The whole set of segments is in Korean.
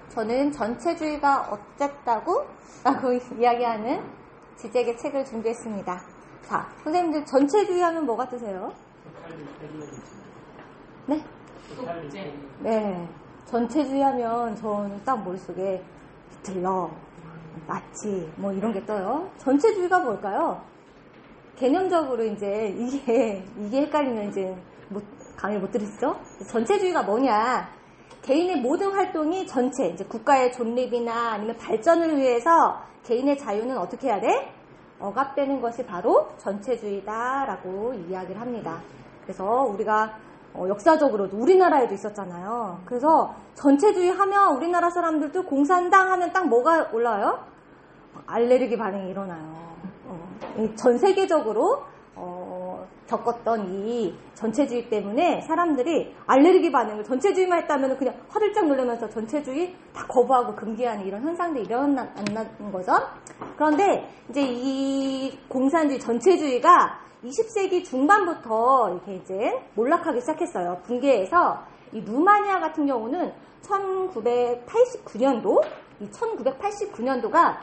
저는 전체주의가 어쨌다고? 라고 이야기하는 지적의 책을 준비했습니다. 자, 선생님들 전체주의 하면 뭐가 뜨세요? 네? 네. 전체주의 하면 저는 딱 머릿속에 히틀러, 나치, 뭐 이런 게 떠요. 전체주의가 뭘까요? 개념적으로 이제 이게 헷갈리면 이제 강의 못 들으시죠? 전체주의가 뭐냐? 개인의 모든 활동이 전체, 이제 국가의 존립이나 아니면 발전을 위해서 개인의 자유는 어떻게 해야 돼? 억압되는 것이 바로 전체주의다라고 이야기를 합니다. 그래서 우리가 역사적으로도 우리나라에도 있었잖아요. 그래서 전체주의 하면 우리나라 사람들도 공산당 하면 딱 뭐가 올라와요? 알레르기 반응이 일어나요. 전 세계적으로 겪었던 이 전체주의 때문에 사람들이 알레르기 반응을 전체주의만 했다면 그냥 화들짝 놀라면서 전체주의 다 거부하고 금기하는 이런 현상들이 일어나는 거죠. 그런데 이제 이 공산주의 전체주의가 20세기 중반부터 이렇게 이제 몰락하기 시작했어요. 붕괴해서 이 루마니아 같은 경우는 1989년도가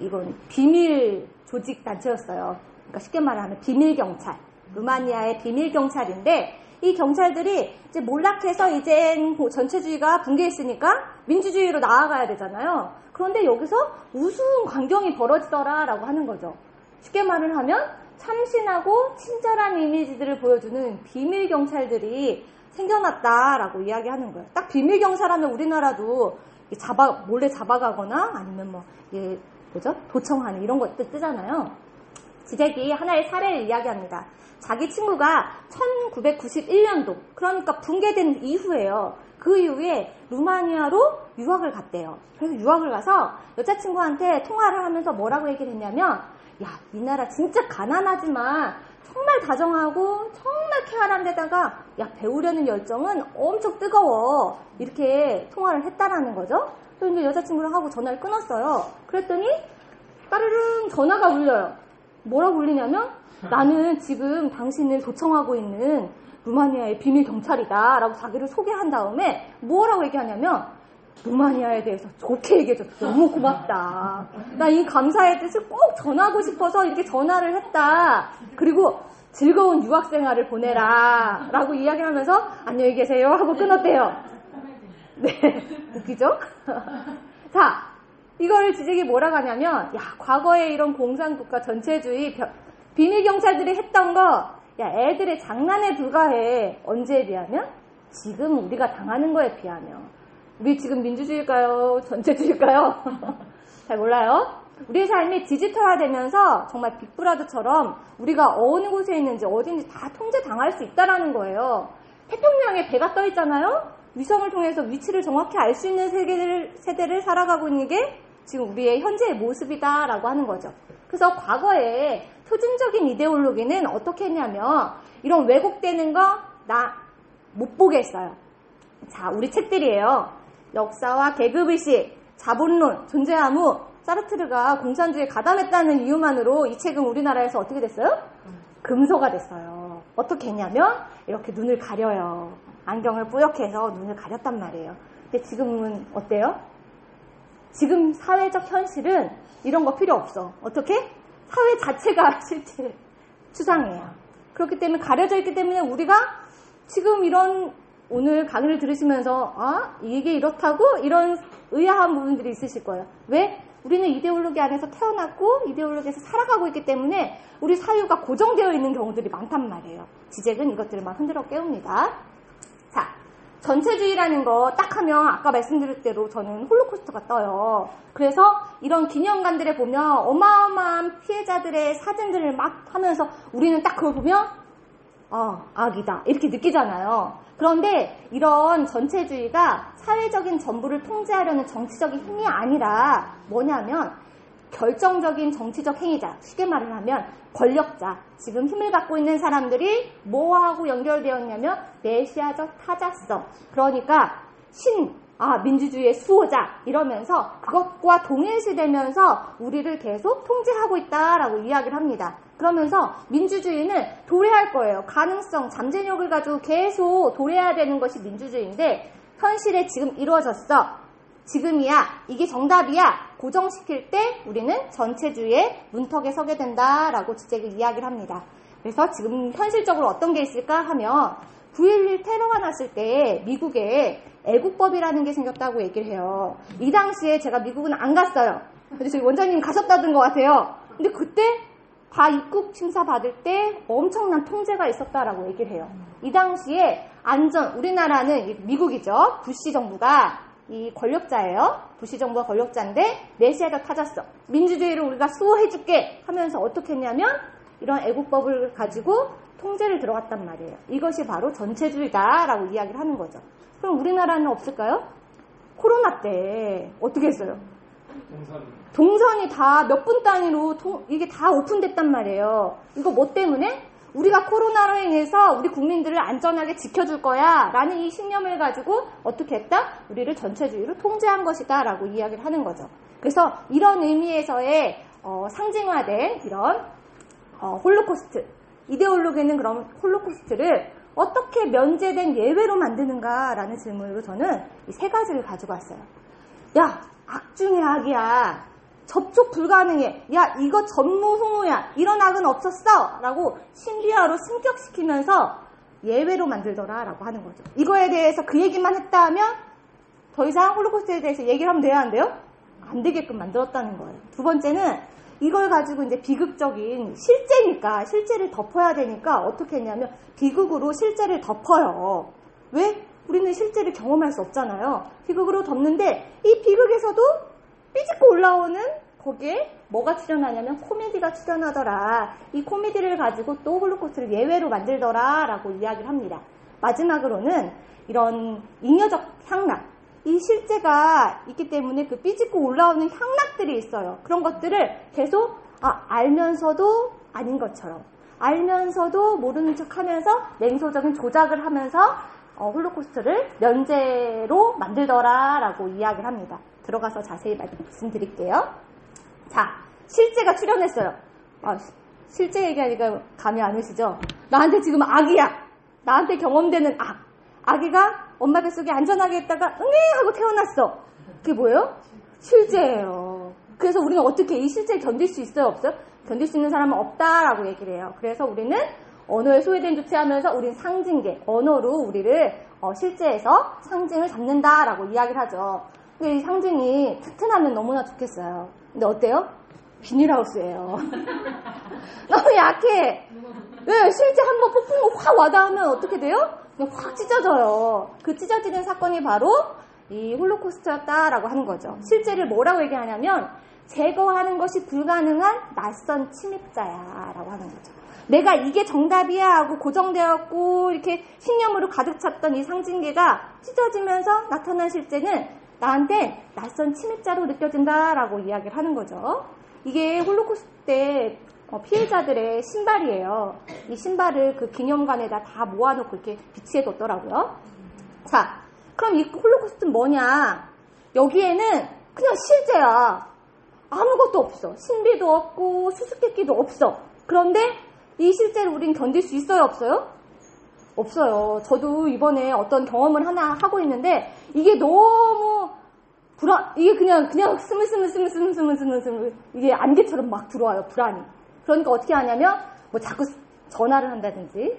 이건 비밀 조직 단체였어요. 그러니까 쉽게 말하면 비밀경찰, 루마니아의 비밀경찰인데 이 경찰들이 이제 몰락해서 이제 전체주의가 붕괴했으니까 민주주의로 나아가야 되잖아요. 그런데 여기서 우스운 광경이 벌어지더라라고 하는 거죠. 쉽게 말을 하면 참신하고 친절한 이미지들을 보여주는 비밀경찰들이 생겨났다라고 이야기하는 거예요. 딱 비밀경찰하면 우리나라도 몰래 잡아가거나 아니면 도청하는 이런 것들 뜨잖아요. 지적이 하나의 사례를 이야기합니다. 자기 친구가 1991년도, 그러니까 붕괴된 이후에요. 그 이후에 루마니아로 유학을 갔대요. 그래서 유학을 가서 여자친구한테 통화를 하면서 뭐라고 얘기를 했냐면, 야, 이 나라 진짜 가난하지만 정말 다정하고 정말 케어한 데다가 야, 배우려는 열정은 엄청 뜨거워. 이렇게 통화를 했다라는 거죠. 그래서 이제 여자친구랑 하고 전화를 끊었어요. 그랬더니 따르릉 전화가 울려요. 뭐라고 울리냐면 나는 지금 당신을 도청하고 있는 루마니아의 비밀 경찰이다 라고 자기를 소개한 다음에 뭐라고 얘기하냐면 루마니아에 대해서 좋게 얘기해줘서 너무 고맙다. 나 이 감사의 뜻을 꼭 전하고 싶어서 이렇게 전화를 했다. 그리고 즐거운 유학생활을 보내라 라고 이야기하면서 안녕히 계세요 하고 끊었대요. 네, 웃기죠? 자, 이거를 지적이 뭐라고 하냐면, 야, 과거에 이런 공산국가 전체주의 비밀경찰들이 했던 거, 야, 애들의 장난에 불과해. 언제에 비하면? 지금 우리가 당하는 거에 비하면. 우리 지금 민주주의일까요? 전체주의일까요? 잘 몰라요. 우리의 삶이 디지털화되면서 정말 빅브라더처럼 우리가 어느 곳에 있는지 어딘지 다 통제당할 수 있다라는 거예요. 태평양에 배가 떠 있잖아요. 위성을 통해서 위치를 정확히 알 수 있는 세대를 살아가고 있는 게 지금 우리의 현재의 모습이다라고 하는 거죠. 그래서 과거에 표준적인 이데올로기는 어떻게 했냐면 이런 왜곡되는 거 나 못 보게 했어요. 자, 우리 책들이에요. 역사와 계급의식, 자본론, 존재함우, 사르트르가 공산주의에 가담했다는 이유만으로 이 책은 우리나라에서 어떻게 됐어요? 금서가 됐어요. 어떻게 했냐면 이렇게 눈을 가려요. 안경을 뿌옇게 해서 눈을 가렸단 말이에요. 근데 지금은 어때요? 지금 사회적 현실은 이런 거 필요 없어. 어떻게? 사회 자체가 실제 추상이에요. 그렇기 때문에 가려져 있기 때문에 우리가 지금 이런 오늘 강의를 들으시면서 이게 이렇다고? 이런 의아한 부분들이 있으실 거예요. 왜? 우리는 이데올로기 안에서 태어났고 이데올로기에서 살아가고 있기 때문에 우리 사유가 고정되어 있는 경우들이 많단 말이에요. 지적은 이것들을 막 흔들어 깨웁니다. 자, 전체주의라는 거 딱 하면 아까 말씀드린 대로 저는 홀로코스트가 떠요. 그래서 이런 기념관들에 보면 어마어마한 피해자들의 사진들을 막 하면서 우리는 딱 그걸 보면 악이다 이렇게 느끼잖아요. 그런데 이런 전체주의가 사회적인 전부를 통제하려는 정치적인 힘이 아니라 뭐냐면 결정적인 정치적 행위자, 쉽게 말을 하면 권력자, 지금 힘을 갖고 있는 사람들이 뭐하고 연결되어 있냐면 메시아적 타자성, 그러니까 민주주의의 수호자 이러면서 그것과 동일시되면서 우리를 계속 통제하고 있다라고 이야기를 합니다. 그러면서 민주주의는 도래할 거예요. 가능성, 잠재력을 가지고 계속 도래해야 되는 것이 민주주의인데 현실에 지금 이루어졌어. 지금이야. 이게 정답이야. 고정시킬 때 우리는 전체주의의 문턱에 서게 된다라고 주제를 이야기를 합니다. 그래서 지금 현실적으로 어떤 게 있을까 하면 9.11 테러가 났을 때 미국에 애국법이라는 게 생겼다고 얘기를 해요. 이 당시에 제가 미국은 안 갔어요. 근데 저희 원장님 가셨다던 것 같아요. 근데 그때 다 입국 심사 받을 때 엄청난 통제가 있었다라고 얘기를 해요. 이 당시에 우리나라는 미국이죠. 부시 정부가 이 권력자예요. 부시 정부가 권력자인데 내시에다 타졌어. 민주주의를 우리가 수호해줄게 하면서 어떻게 했냐면 이런 애국법을 가지고 통제를 들어갔단 말이에요. 이것이 바로 전체주의다라고 이야기를 하는 거죠. 그럼 우리나라는 없을까요? 코로나 때 어떻게 했어요? 동선이 다 몇 분 단위로 이게 다 오픈됐단 말이에요. 이거 뭐 때문에? 우리가 코로나로 인해서 우리 국민들을 안전하게 지켜줄 거야 라는 이 신념을 가지고 어떻게 했다? 우리를 전체주의로 통제한 것이다 라고 이야기를 하는 거죠. 그래서 이런 의미에서의 상징화된 이런 홀로코스트, 이데올로기는 그럼 홀로코스트를 어떻게 면제된 예외로 만드는가 라는 질문으로 저는 이 세 가지를 가지고 왔어요. 야, 악 중에 악이야. 접촉 불가능해. 야, 이거 전무후무야. 이런 악은 없었어. 라고 신비화로 승격시키면서 예외로 만들더라 라고 하는 거죠. 이거에 대해서 그 얘기만 했다 하면 더 이상 홀로코스트에 대해서 얘기를 하면 돼야 안 돼요? 안 되게끔 만들었다는 거예요. 두 번째는 이걸 가지고 이제 비극적인 실제니까 실제를 덮어야 되니까 어떻게 했냐면 비극으로 실제를 덮어요. 왜? 우리는 실제를 경험할 수 없잖아요. 비극으로 덮는데 이 비극에서도 삐집고 올라오는 거기에 뭐가 출연하냐면 코미디가 출연하더라. 이 코미디를 가지고 또 홀로코스트를 예외로 만들더라 라고 이야기를 합니다. 마지막으로는 이런 잉여적 향락, 이 실제가 있기 때문에 그 삐집고 올라오는 향락들이 있어요. 그런 것들을 계속 알면서도 아닌 것처럼, 알면서도 모르는 척하면서 냉소적인 조작을 하면서 홀로코스트를 면제로 만들더라 라고 이야기를 합니다. 들어가서 자세히 말씀드릴게요. 자, 실제가 출연했어요. 실제 얘기하니까 감이 안 오시죠? 나한테 지금 악이야. 나한테 경험되는 악. 아기가 엄마 뱃속에 안전하게 있다가 응애 하고 태어났어. 그게 뭐예요? 실제예요. 그래서 우리는 어떻게 이 실제를 견딜 수 있어요? 없어요? 견딜 수 있는 사람은 없다라고 얘기를 해요. 그래서 우리는 언어에 소외된 조치하면서 우리는 상징계, 언어로 우리를 실제에서 상징을 잡는다라고 이야기를 하죠. 근데 이 상징이 튼튼하면 너무나 좋겠어요. 근데 어때요? 비닐하우스예요. 너무 약해. 네, 실제 한번 폭풍 확 와닿으면 어떻게 돼요? 그냥 확 찢어져요. 그 찢어지는 사건이 바로 이 홀로코스트였다라고 하는 거죠. 실제를 뭐라고 얘기하냐면 제거하는 것이 불가능한 낯선 침입자야라고 하는 거죠. 내가 이게 정답이야 하고 고정되었고 이렇게 신념으로 가득 찼던 이 상징계가 찢어지면서 나타난 실제는 나한테 낯선 침입자로 느껴진다라고 이야기를 하는 거죠. 이게 홀로코스트 때 피해자들의 신발이에요. 이 신발을 그 기념관에다 다 모아놓고 이렇게 비치해 뒀더라고요. 자, 그럼 이 홀로코스트는 뭐냐? 여기에는 그냥 실제야. 아무것도 없어. 신비도 없고 수수께끼도 없어. 그런데 이 실제를 우린 견딜 수 있어요? 없어요? 없어요. 저도 이번에 어떤 경험을 하나 하고 있는데 이게 너무 이게 그냥 스물스물 이게 안개처럼 막 들어와요. 불안이. 그러니까 어떻게 하냐면 뭐 자꾸 전화를 한다든지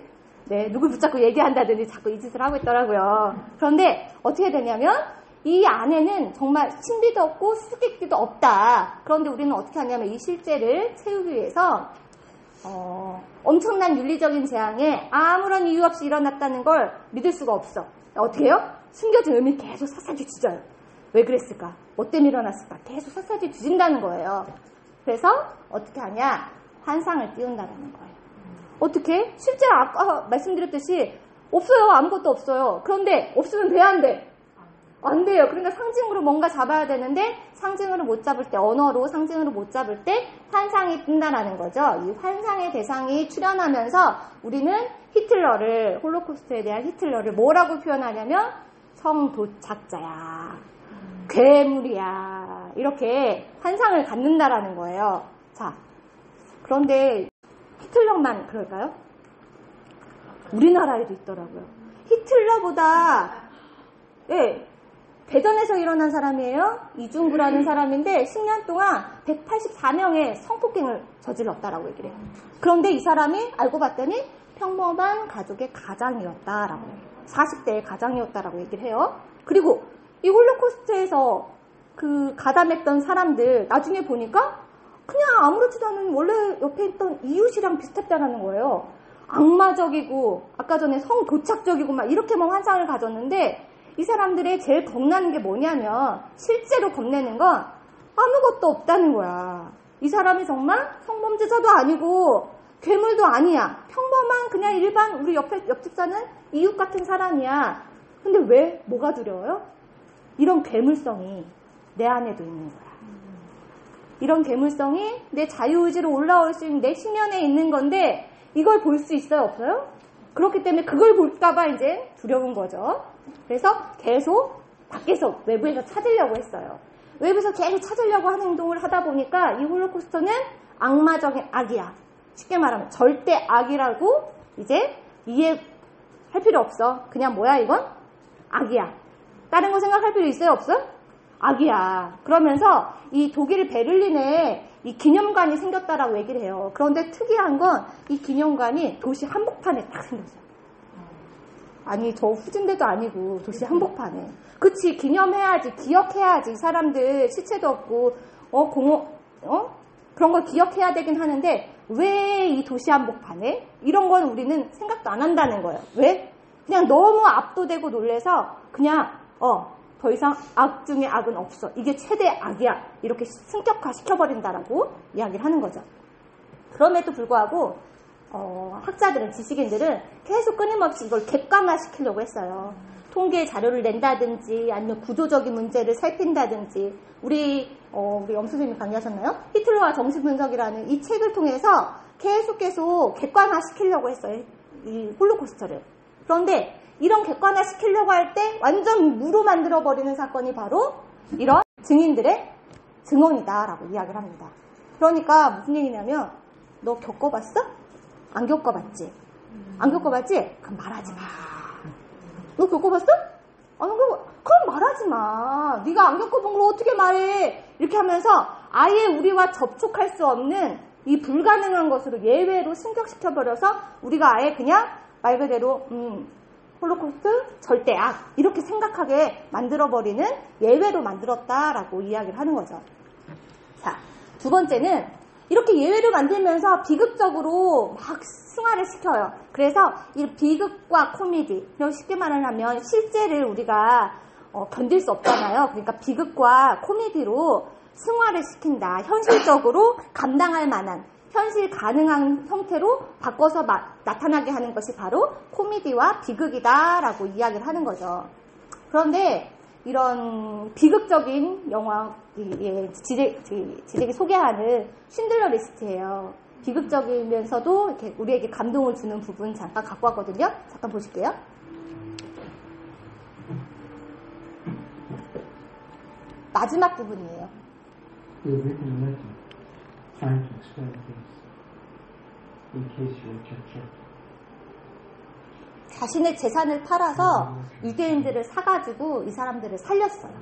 누굴 붙잡고 얘기한다든지 자꾸 이 짓을 하고 있더라고요. 그런데 어떻게 되냐면 이 안에는 정말 신비도 없고 수수께끼도 없다. 그런데 우리는 어떻게 하냐면 이 실제를 채우기 위해서 엄청난 윤리적인 재앙에 아무런 이유 없이 일어났다는 걸 믿을 수가 없어. 어떻게 해요? 숨겨진 의미를 계속 샅샅이 뒤져요. 왜 그랬을까? 뭐 때문에 일어났을까? 계속 샅샅이 뒤진다는 거예요. 그래서 어떻게 하냐? 환상을 띄운다는 거예요. 어떻게? 실제 아까 말씀드렸듯이 없어요. 아무것도 없어요. 그런데 없으면 돼, 안 돼? 안 돼요. 그러니까 상징으로 뭔가 잡아야 되는데 상징으로 못 잡을 때, 언어로 상징으로 못 잡을 때 환상이 뜬다라는 거죠. 이 환상의 대상이 출현하면서 우리는 홀로코스트에 대한 히틀러를 뭐라고 표현하냐면 성도착자야, 괴물이야, 이렇게 환상을 갖는다라는 거예요. 자, 그런데 히틀러만 그럴까요? 우리나라에도 있더라고요. 히틀러보다, 예, 대전에서 일어난 사람이에요. 이중구라는 사람인데 10년 동안 184명의 성폭행을 저질렀다라고 얘기를 해요. 그런데 이 사람이 알고 봤더니 평범한 가족의 가장이었다라고 해요. 40대의 가장이었다라고 얘기를 해요. 그리고 이 홀로코스트에서 그 가담했던 사람들 나중에 보니까 그냥 아무렇지도 않은 원래 옆에 있던 이웃이랑 비슷했다라는 거예요. 악마적이고 아까 전에 성도착적이고 막 이렇게만 환상을 가졌는데 이 사람들의 제일 겁나는 게 뭐냐면 실제로 겁내는 건 아무것도 없다는 거야. 이 사람이 정말 성범죄자도 아니고 괴물도 아니야. 평범한 그냥 일반 우리 옆집 사는 이웃 같은 사람이야. 근데 왜? 뭐가 두려워요? 이런 괴물성이 내 안에도 있는 거야. 이런 괴물성이 내 자유의지로 올라올 수 있는 내 심연에 있는 건데 이걸 볼 수 있어요? 없어요? 그렇기 때문에 그걸 볼까봐 이제 두려운 거죠. 그래서 계속 밖에서 외부에서 찾으려고 했어요. 외부에서 계속 찾으려고 하는 행동을 하다 보니까 이 홀로코스터는 악마적인 악이야. 쉽게 말하면 절대 악이라고 이제 이해할 필요 없어. 그냥 뭐야 이건? 악이야. 다른 거 생각할 필요 있어요? 없어요? 악이야. 그러면서 이 독일 베를린에 이 기념관이 생겼다라고 얘기를 해요. 그런데 특이한 건 이 기념관이 도시 한복판에 딱 생겼어요. 아니 저 후진대도 아니고 도시 한복판에. 그치, 기념해야지, 기억해야지. 이 사람들 시체도 없고 그런 걸 기억해야 되긴 하는데 왜 이 도시 한복판에? 이런 건 우리는 생각도 안 한다는 거예요. 왜? 그냥 너무 압도되고 놀래서 그냥 더 이상 악 중에 악은 없어. 이게 최대 악이야. 이렇게 승격화시켜버린다라고 이야기를 하는 거죠. 그럼에도 불구하고 학자들은, 지식인들은 계속 끊임없이 이걸 객관화시키려고 했어요. 통계 자료를 낸다든지 아니면 구조적인 문제를 살핀다든지 우리 염 선생님이 강의하셨나요? 히틀러와 정신분석이라는 이 책을 통해서 계속 객관화시키려고 했어요. 이 홀로코스터를. 그런데 이런 객관화시키려고 할 때 완전 무로 만들어버리는 사건이 바로 이런 증인들의 증언이다라고 이야기를 합니다. 그러니까 무슨 얘기냐면 너 겪어봤어? 안 겪어봤지? 안 겪어봤지? 그럼 말하지 마. 너 겪어봤어? 안 겪어봤어? 그럼 말하지 마. 네가 안 겪어본 걸 어떻게 말해? 이렇게 하면서 아예 우리와 접촉할 수 없는 이 불가능한 것으로 예외로 승격시켜버려서 우리가 아예 그냥 말 그대로 홀로코스트 절대 악 이렇게 생각하게 만들어버리는 예외로 만들었다라고 이야기를 하는 거죠. 자, 두 번째는 이렇게 예외를 만들면서 비극적으로 막 승화를 시켜요. 그래서 이 비극과 코미디, 쉽게 말하면 실제를 우리가 견딜 수 없잖아요. 그러니까 비극과 코미디로 승화를 시킨다. 현실적으로 감당할 만한, 현실 가능한 형태로 바꿔서 나타나게 하는 것이 바로 코미디와 비극이다라고 이야기를 하는 거죠. 그런데 이런 비극적인 영화, 지적이 소개하는 쉰들러 리스트예요. 비극적이면서도 이렇게 우리에게 감동을 주는 부분 잠깐 갖고 왔거든요. 잠깐 보실게요. 마지막 부분이에요. 자신의 재산을 팔아서 유대인들을 사가지고 이 사람들을 살렸어요.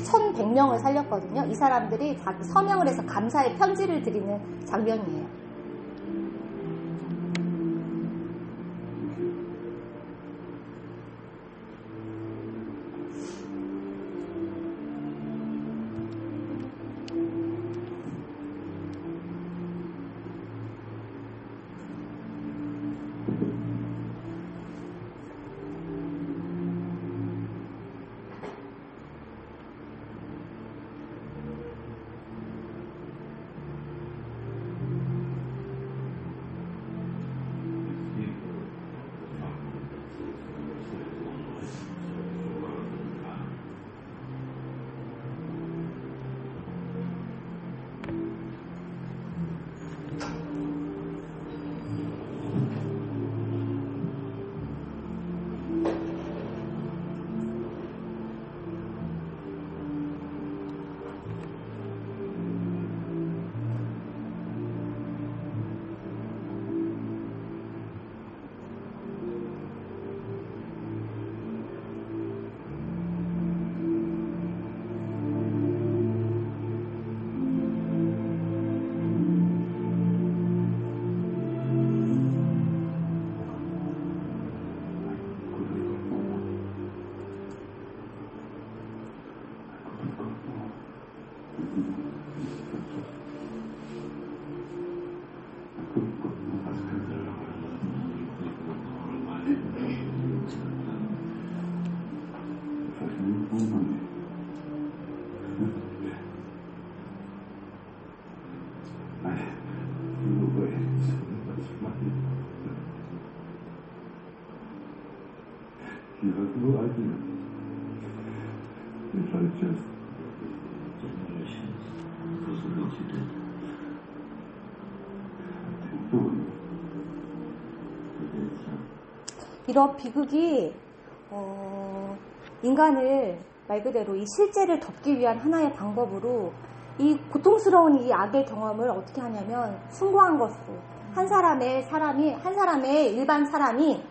1100명을 살렸거든요. 이 사람들이 자기 서명을 해서 감사의 편지를 드리는 장면이에요. She has no idea. If I just generations was what you did. 이런 비극이 인간을 말 그대로 이 실제를 덮기 위한 하나의 방법으로 이 고통스러운 이 악의 경험을 어떻게 하냐면 숭고한 것으로 한 사람의 일반 사람이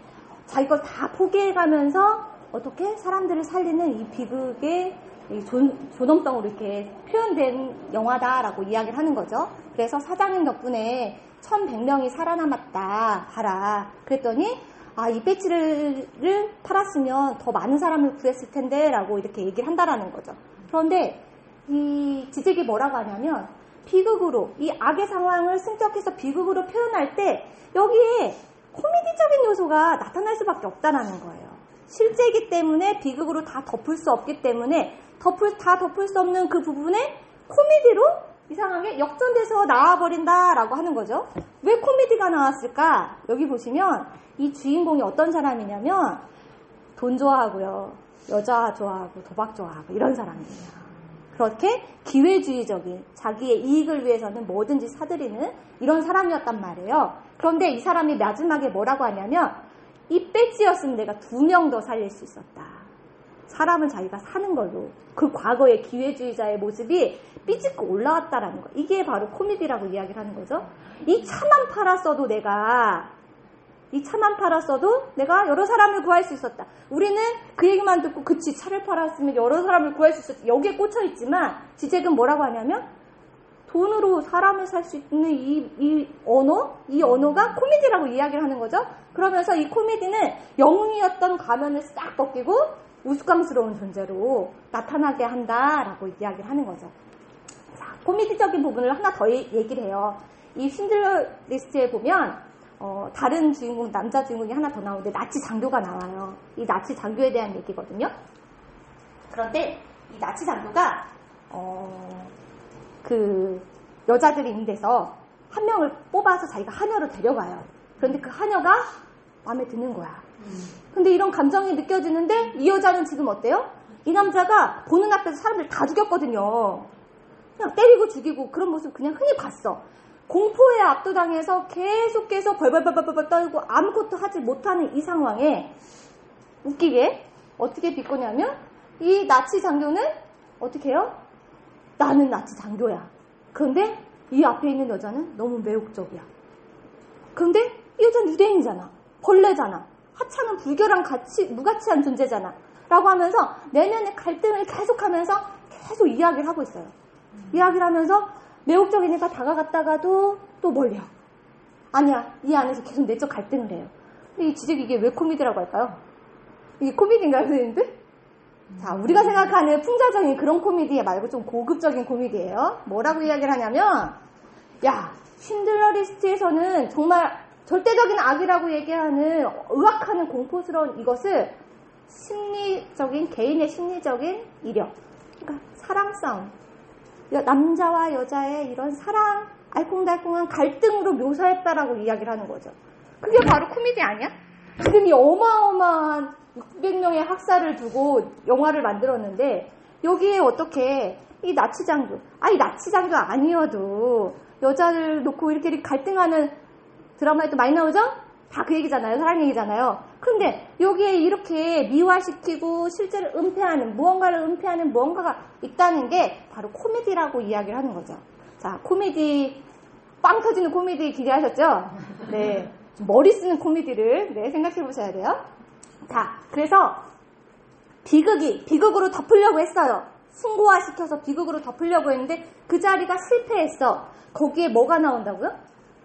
자기 걸 다 포기해가면서 어떻게 사람들을 살리는 이 비극의 존엄성으로 이렇게 표현된 영화다라고 이야기를 하는 거죠. 그래서 사장님 덕분에 1100명이 살아남았다 봐라. 그랬더니 이 배지를 팔았으면 더 많은 사람을 구했을 텐데 라고 이렇게 얘기를 한다라는 거죠. 그런데 이 지적이 뭐라고 하냐면 비극으로 이 악의 상황을 승격해서 비극으로 표현할 때 여기에 코미디적인 요소가 나타날 수밖에 없다라는 거예요. 실제이기 때문에 비극으로 다 덮을 수 없기 때문에 다 덮을 수 없는 그 부분에 코미디로 이상하게 역전돼서 나와버린다라고 하는 거죠. 왜 코미디가 나왔을까? 여기 보시면 이 주인공이 어떤 사람이냐면 돈 좋아하고요, 여자 좋아하고 도박 좋아하고 이런 사람이에요. 그렇게 기회주의적인 자기의 이익을 위해서는 뭐든지 사들이는 이런 사람이었단 말이에요. 그런데 이 사람이 마지막에 뭐라고 하냐면 이 배지였으면 내가 2명 더 살릴 수 있었다. 사람은 자기가 사는 걸로 그 과거의 기회주의자의 모습이 삐집고 올라왔다라는 거. 이게 바로 코미디라고 이야기를 하는 거죠. 이 차만 팔았어도 내가 여러 사람을 구할 수 있었다. 우리는 그 얘기만 듣고 그치 차를 팔았으면 여러 사람을 구할 수 있었다. 여기에 꽂혀 있지만 지적은 뭐라고 하냐면 돈으로 사람을 살 수 있는 이 언어가 코미디라고 이야기를 하는 거죠. 그러면서 이 코미디는 영웅이었던 가면을 싹 벗기고 우스꽝스러운 존재로 나타나게 한다라고 이야기를 하는 거죠. 자, 코미디적인 부분을 하나 더 얘기를 해요. 이 신들러 리스트에 보면 다른 주인공, 남자 주인공이 하나 더 나오는데 나치 장교가 나와요. 이 나치 장교에 대한 얘기거든요. 그런데 이 나치 장교가 그 여자들이 있는 데서 한 명을 뽑아서 자기가 하녀로 데려가요. 그런데 그 하녀가 마음에 드는 거야. 근데 이런 감정이 느껴지는데 이 여자는 지금 어때요? 이 남자가 보는 앞에서 사람들 다 죽였거든요. 그냥 때리고 죽이고 그런 모습 그냥 흔히 봤어. 공포에 압도당해서 계속해서 벌벌벌벌 떨고 아무것도 하지 못하는 이 상황에 웃기게 어떻게 비꼬냐면 이 나치 장교는 어떻게 해요? 나는 나치 장교야. 그런데 이 앞에 있는 여자는 너무 매혹적이야. 그런데 이 여자는 유대인이잖아. 벌레잖아. 하찮은 불결한 무가치한 존재잖아. 라고 하면서 내면의 갈등을 계속하면서 계속 이야기를 하고 있어요. 이야기를 하면서 매혹적이니까 다가갔다가도 또 멀려. 아니야. 이 안에서 계속 내적 갈등을 해요. 근데 이 지적 이게 왜 코미디라고 할까요? 이게 코미디인가요, 선생님들? 자, 우리가 생각하는 풍자적인 그런 코미디 말고 좀 고급적인 코미디예요. 뭐라고 이야기를 하냐면 신들러 리스트에서는 정말 절대적인 악이라고 얘기하는 의학하는 공포스러운 이것을 개인의 심리적인 이력, 그러니까 사랑 싸움, 남자와 여자의 이런 사랑, 알콩달콩한 갈등으로 묘사했다라고 이야기를 하는 거죠. 그게 바로 코미디 아니야? 지금 이 어마어마한 600명의 학살을 두고 영화를 만들었는데 여기에 어떻게 이 나치 장교 아니어도 여자를 놓고 이렇게 갈등하는 드라마에도 많이 나오죠? 다 그 얘기잖아요. 사랑 얘기잖아요. 근데 여기에 이렇게 미화시키고 실제를 무언가를 은폐하는 무언가가 있다는 게 바로 코미디라고 이야기를 하는 거죠. 자, 코미디, 빵 터지는 코미디 기대하셨죠? 네. 머리 쓰는 코미디를 생각해 보셔야 돼요. 자, 그래서 비극으로 덮으려고 했어요. 숭고화시켜서 비극으로 덮으려고 했는데 그 자리가 실패했어. 거기에 뭐가 나온다고요?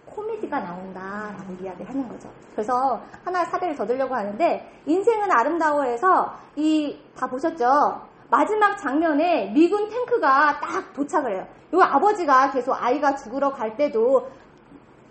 코미디가 나온다라고 이야기를 하는 거죠. 그래서 하나의 사례를 더 들려고 하는데 인생은 아름다워에서 다 보셨죠? 마지막 장면에 미군 탱크가 딱 도착을 해요. 이 아버지가 계속 아이가 죽으러 갈 때도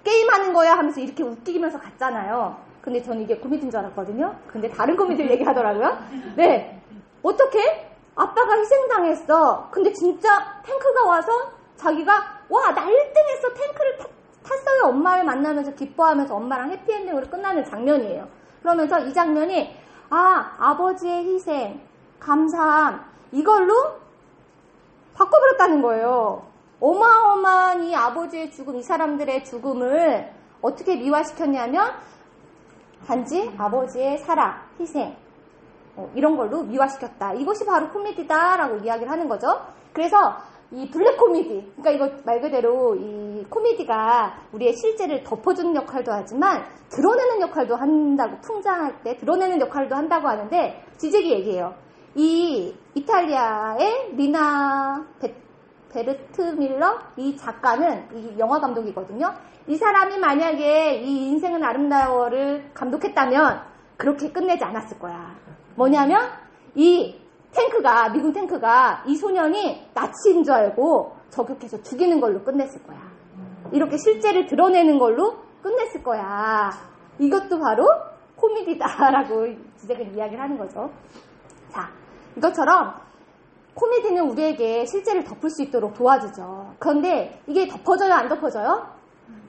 게임하는 거야 하면서 이렇게 웃기면서 갔잖아요. 근데 저는 이게 코미디인 줄 알았거든요. 근데 다른 코미디를 얘기하더라고요. 네. 어떻게? 아빠가 희생당했어. 근데 진짜 탱크가 와서 자기가 나 1등했어. 탱크를 탔어요. 엄마를 만나면서 기뻐하면서 엄마랑 해피엔딩으로 끝나는 장면이에요. 그러면서 이 장면이 아버지의 희생, 감사함, 이걸로 바꿔버렸다는 거예요. 어마어마한 이 아버지의 죽음, 이 사람들의 죽음을 어떻게 미화시켰냐면 단지 아버지의 사랑, 희생, 이런 걸로 미화시켰다. 이것이 바로 코미디다라고 이야기를 하는 거죠. 그래서 이 블랙 코미디, 그러니까 이거 말 그대로 이 코미디가 우리의 실제를 덮어주는 역할도 하지만 드러내는 역할도 한다고, 풍자할 때 드러내는 역할도 한다고 하는데, 지적이 얘기해요. 이 이탈리아의 리나 베르트 밀러, 이 작가는 이 영화 감독이거든요. 이 사람이 만약에 이 인생은 아름다워를 감독했다면 그렇게 끝내지 않았을 거야. 뭐냐면 이 탱크가, 미군 탱크가 이 소년이 나치인 줄 알고 저격해서 죽이는 걸로 끝냈을 거야. 이렇게 실제를 드러내는 걸로 끝냈을 거야. 이것도 바로 코미디다라고 지적을 이야기를 하는 거죠. 자, 이것처럼 코미디는 우리에게 실제를 덮을 수 있도록 도와주죠. 그런데 이게 덮어져요, 안 덮어져요?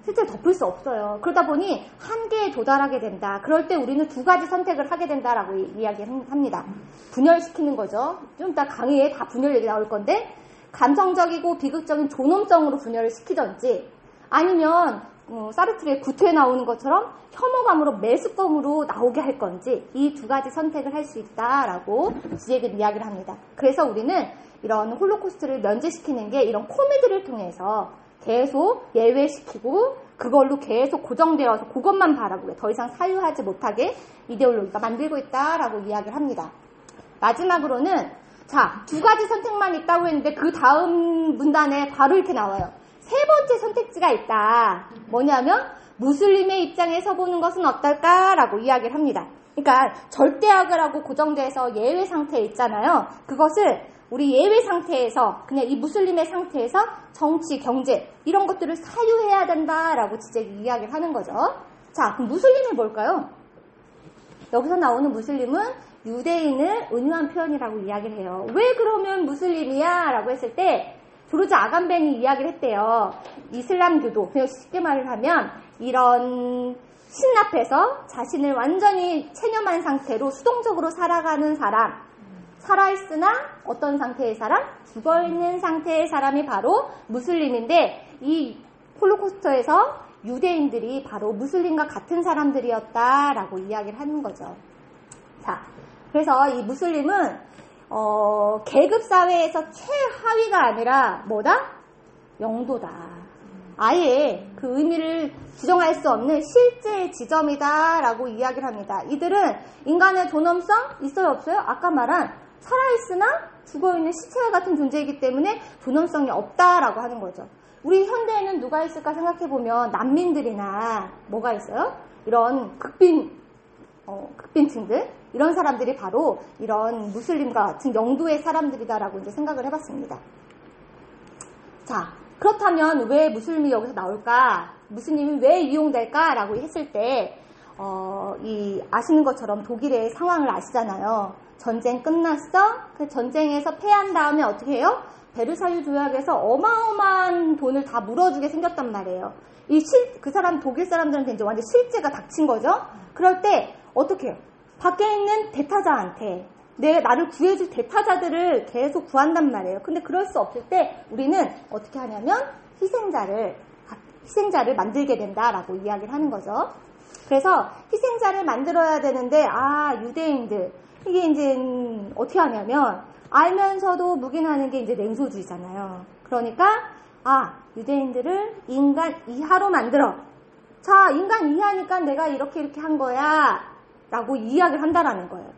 실제로 덮을 수 없어요. 그러다 보니 한계에 도달하게 된다. 그럴 때 우리는 두 가지 선택을 하게 된다라고 이야기합니다. 분열시키는 거죠. 좀 이따 강의에 다 분열 얘기 나올 건데, 감성적이고 비극적인 존엄성으로 분열을 시키든지, 아니면 사르트르의 구토에 나오는 것처럼 혐오감으로 매스컴으로 나오게 할 건지, 이 두 가지 선택을 할 수 있다라고 지적은 이야기를 합니다. 그래서 우리는 이런 홀로코스트를 면제시키는 게 이런 코미디를 통해서 계속 예외시키고 그걸로 계속 고정되어서 그것만 바라보게, 더 이상 사유하지 못하게 이데올로기가 만들고 있다라고 이야기를 합니다. 마지막으로는, 자, 두 가지 선택만 있다고 했는데 그 다음 문단에 바로 이렇게 나와요. 세 번째 선택지가 있다. 뭐냐면 무슬림의 입장에서 보는 것은 어떨까라고 이야기를 합니다. 그러니까 절대악을 하고 고정돼서 예외 상태에 있잖아요. 그것을 우리 예외 상태에서, 그냥 이 무슬림의 상태에서 정치, 경제 이런 것들을 사유해야 된다라고 이야기를 하는 거죠. 자, 그럼 무슬림이 뭘까요? 여기서 나오는 무슬림은 유대인을 은유한 표현이라고 이야기를 해요. 왜 그러면 무슬림이야? 라고 했을 때 조르지 아간벤이 이야기를 했대요. 이슬람교도, 그냥 쉽게 말을 하면 이런 신 앞에서 자신을 완전히 체념한 상태로 수동적으로 살아가는 사람, 살아있으나 어떤 상태의 사람? 죽어있는 상태의 사람이 바로 무슬림인데, 이 홀로코스터에서 유대인들이 바로 무슬림과 같은 사람들이었다라고 이야기를 하는 거죠. 자, 그래서 이 무슬림은 계급사회에서 최하위가 아니라 뭐다? 영도다. 아예 그 의미를 지정할 수 없는 실제 지점이다라고 이야기를 합니다. 이들은 인간의 존엄성 있어요, 없어요? 아까 말한 살아있으나 죽어있는 시체와 같은 존재이기 때문에 존엄성이 없다라고 하는 거죠. 우리 현대에는 누가 있을까 생각해보면 난민들이나 뭐가 있어요? 이런 극빈층들, 이런 사람들이 바로 이런 무슬림과 같은 영도의 사람들이다라고 이제 생각을 해봤습니다. 자, 그렇다면 왜 무슬림이 여기서 나올까? 무슬림이 왜 이용될까라고 했을 때, 아시는 것처럼 독일의 상황을 아시잖아요. 전쟁 끝났어? 그 전쟁에서 패한 다음에 어떻게 해요? 베르사유 조약에서 어마어마한 돈을 다 물어주게 생겼단 말이에요. 그 사람, 독일 사람들한테 이제 완전 실제가 닥친 거죠? 그럴 때 어떻게 해요? 밖에 있는 대타자한테 나를 구해줄 대타자들을 계속 구한단 말이에요. 근데 그럴 수 없을 때 우리는 어떻게 하냐면 희생자를 만들게 된다라고 이야기를 하는 거죠. 그래서 희생자를 만들어야 되는데, 유대인들, 이게 이제 어떻게 하냐면 알면서도 묵인하는 게 이제 냉소주의잖아요. 그러니까 유대인들을 인간 이하로 만들어. 자, 인간 이하니까 내가 이렇게 한 거야 라고 이야기를 한다라는 거예요.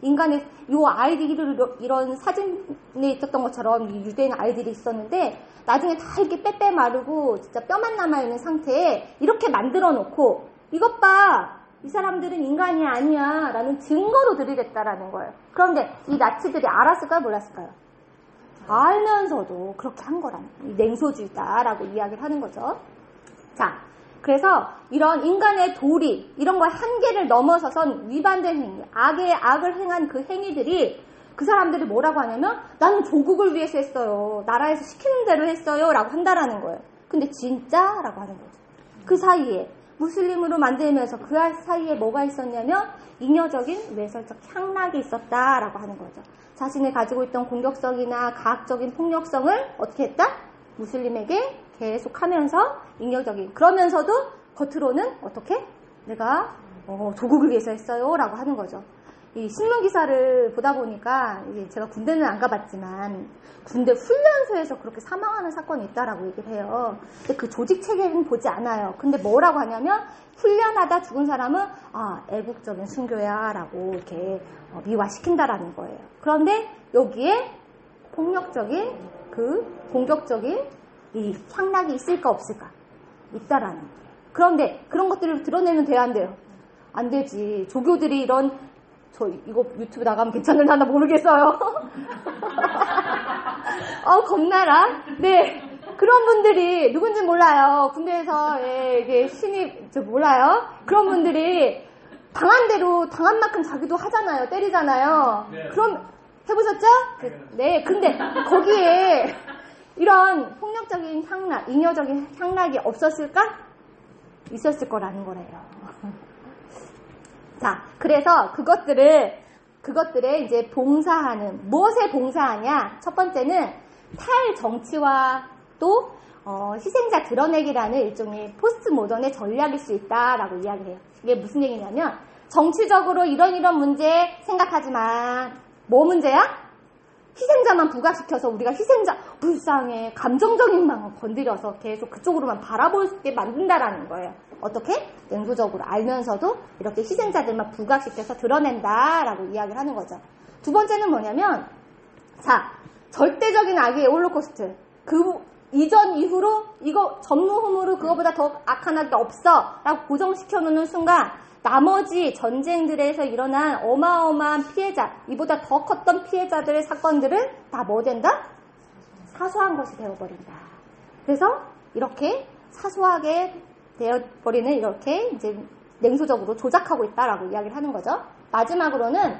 인간의 요 아이들이 이런 사진에 있었던 것처럼 이 유대인 아이들이 있었는데 나중에 다 이렇게 빼빼 마르고 진짜 뼈만 남아있는 상태에 이렇게 만들어 놓고, 이것 봐, 이 사람들은 인간이 아니야 라는 증거로 들이댔다라는 거예요. 그런데 이 나치들이 알았을까요, 몰랐을까요? 알면서도 그렇게 한 거라는 거예요. 냉소주의다라고 이야기를 하는 거죠. 자, 그래서 이런 인간의 도리, 이런 거의 한계를 넘어서선 위반된 행위, 악을 행한 그 행위들이, 그 사람들이 뭐라고 하냐면 나는 조국을 위해서 했어요, 나라에서 시키는 대로 했어요 라고 한다라는 거예요. 근데 진짜? 라고 하는 거죠. 그 사이에 무슬림으로 만들면서 그 사이에 뭐가 있었냐면 잉여적인 외설적 향락이 있었다라고 하는 거죠. 자신이 가지고 있던 공격성이나 가학적인 폭력성을 어떻게 했다? 무슬림에게 계속하면서 잉여적인, 그러면서도 겉으로는 어떻게? 내가 조국을 위해서 했어요 라고 하는 거죠. 이 신문 기사를 보다 보니까 제가 군대는 안 가봤지만 군대 훈련소에서 그렇게 사망하는 사건이 있다라고 얘기를 해요. 근데 그 조직 체계는 보지 않아요. 근데 뭐라고 하냐면 훈련하다 죽은 사람은 애국적인 순교야 라고 이렇게 미화시킨다라는 거예요. 그런데 여기에 폭력적인 그 공격적인 이 향락이 있을까 없을까? 있다라는 거예요. 그런데 그런 것들을 드러내면 돼야 안 돼요? 안 되지. 조교들이 이런, 저 이거 유튜브 나가면 괜찮을라나 모르겠어요. 겁나라. 네. 그런 분들이 누군지 몰라요. 군대에서 이게 신입 몰라요. 그런 분들이 당한 대로 당한 만큼 자기도 하잖아요. 때리잖아요. 네. 그럼 해보셨죠? 네. 근데 거기에 이런 폭력적인 향락, 잉여적인 향락이 없었을까? 있었을 거라는 거래요. 자, 그래서 그것들에 이제 봉사하는, 무엇에 봉사하냐? 첫 번째는 탈정치와 또 희생자 드러내기라는 일종의 포스트 모던의 전략일 수 있다라고 이야기를 해요. 이게 무슨 얘기냐면 정치적으로 이런 문제 생각하지만 뭐 문제야? 희생자만 부각시켜서 우리가 희생자 불쌍해 감정적인 마음 건드려서 계속 그쪽으로만 바라보게 만든다라는 거예요. 어떻게? 냉소적으로 알면서도 이렇게 희생자들만 부각시켜서 드러낸다라고 이야기를 하는 거죠. 두 번째는 뭐냐면 자, 절대적인 악의 홀로코스트. 그 이전 이후로 이거 전무후무로 그거보다 더 악한 악이 없어 라고 고정시켜놓는 순간 나머지 전쟁들에서 일어난 어마어마한 피해자, 이보다 더 컸던 피해자들의 사건들은 다 뭐 된다? 사소한 것이 되어버린다. 그래서 이렇게 사소하게 되어버리는 이렇게 이제 냉소적으로 조작하고 있다라고 이야기를 하는 거죠. 마지막으로는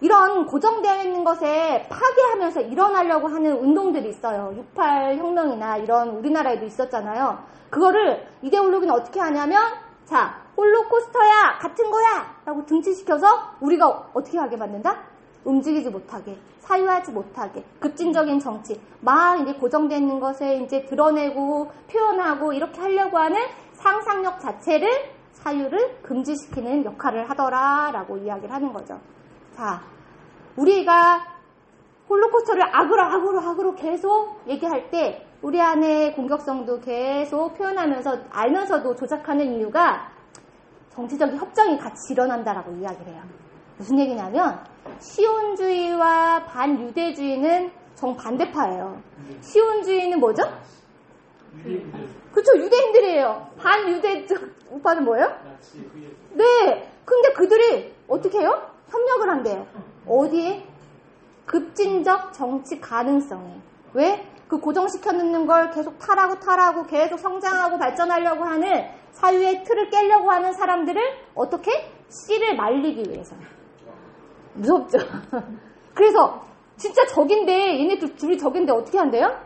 이런 고정되어 있는 것에 파괴하면서 일어나려고 하는 운동들이 있어요. 68 혁명이나 이런 우리나라에도 있었잖아요. 그거를 이데올로기는 어떻게 하냐면 자, 홀로코스터야 같은 거야 라고 등치시켜서 우리가 어떻게 하게 만든다? 움직이지 못하게, 사유하지 못하게, 급진적인 정치, 막 이제 고정되어 있는 것에 이제 드러내고 표현하고 이렇게 하려고 하는 상상력 자체를 사유를 금지시키는 역할을 하더라라고 이야기를 하는 거죠. 자, 우리가 홀로코스터를 악으로 계속 얘기할 때 우리 안에 공격성도 계속 표현하면서 알면서도 조작하는 이유가 정치적인 협정이 같이 일어난다라고 이야기를 해요. 무슨 얘기냐면 시온주의와 반유대주의는 정반대파예요. 시온주의는 뭐죠? 그렇죠. 유대인들이에요. 반유대 우파는 뭐예요? 네. 근데 그들이 어떻게 해요? 협력을 한대요. 어디에? 급진적 정치 가능성에. 왜? 그 고정시켜놓는 걸 계속 탈하고 계속 성장하고 발전하려고 하는 사유의 틀을 깨려고 하는 사람들을 어떻게? 씨를 말리기 위해서. 무섭죠? 그래서 진짜 적인데 얘네 둘이 적인데 어떻게 한대요?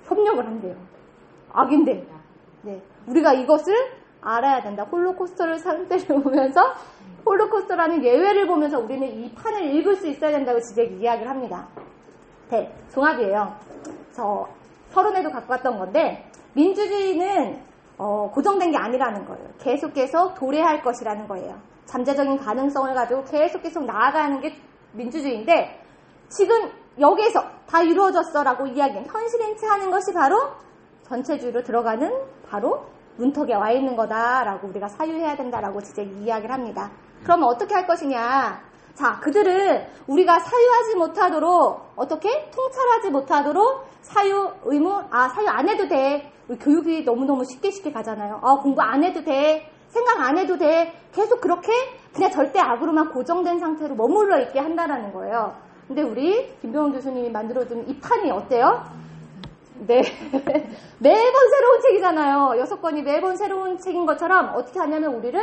협력을 한대요. 악인데. 네. 우리가 이것을 알아야 된다. 홀로코스터를 상대로 보면서 홀로코스터라는 예외를 보면서 우리는 이 판을 읽을 수 있어야 된다고 지적이 이야기를 합니다. 네, 종합이에요. 저 서론에도 갖고 왔던 건데 민주주의는 고정된 게 아니라는 거예요. 계속 도래할 것이라는 거예요. 잠재적인 가능성을 가지고 계속 나아가는 게 민주주의인데 지금 여기에서 다 이루어졌어라고 이야기는 현실인체하는 것이 바로 전체주의로 들어가는 바로 문턱에 와 있는 거다라고 우리가 사유해야 된다라고 지적이 이야기를 합니다. 그러면 어떻게 할 것이냐? 자, 그들은 우리가 사유하지 못하도록 어떻게? 통찰하지 못하도록 사유 의무, 사유 안 해도 돼. 우리 교육이 너무너무 쉽게 가잖아요. 공부 안 해도 돼. 생각 안 해도 돼. 계속 그렇게 그냥 절대 악으로만 고정된 상태로 머물러 있게 한다라는 거예요. 근데 우리 김병훈 교수님이 만들어준 이 판이 어때요? 네. 매번 새로운 책이잖아요. 6권이 매번 새로운 책인 것처럼 어떻게 하냐면 우리를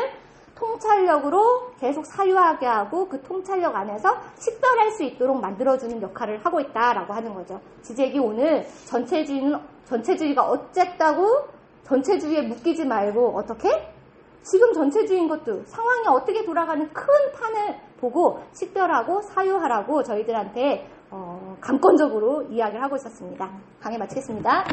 통찰력으로 계속 사유하게 하고 그 통찰력 안에서 식별할 수 있도록 만들어주는 역할을 하고 있다라고 하는 거죠. 지적이 오늘 전체주의가 어쨌다고 전체주의에 묶이지 말고 어떻게? 지금 전체주의인 것도 상황이 어떻게 돌아가는 큰 판을 보고 식별하고 사유하라고 저희들한테 감권적으로 이야기를 하고 있었습니다. 강의 마치겠습니다.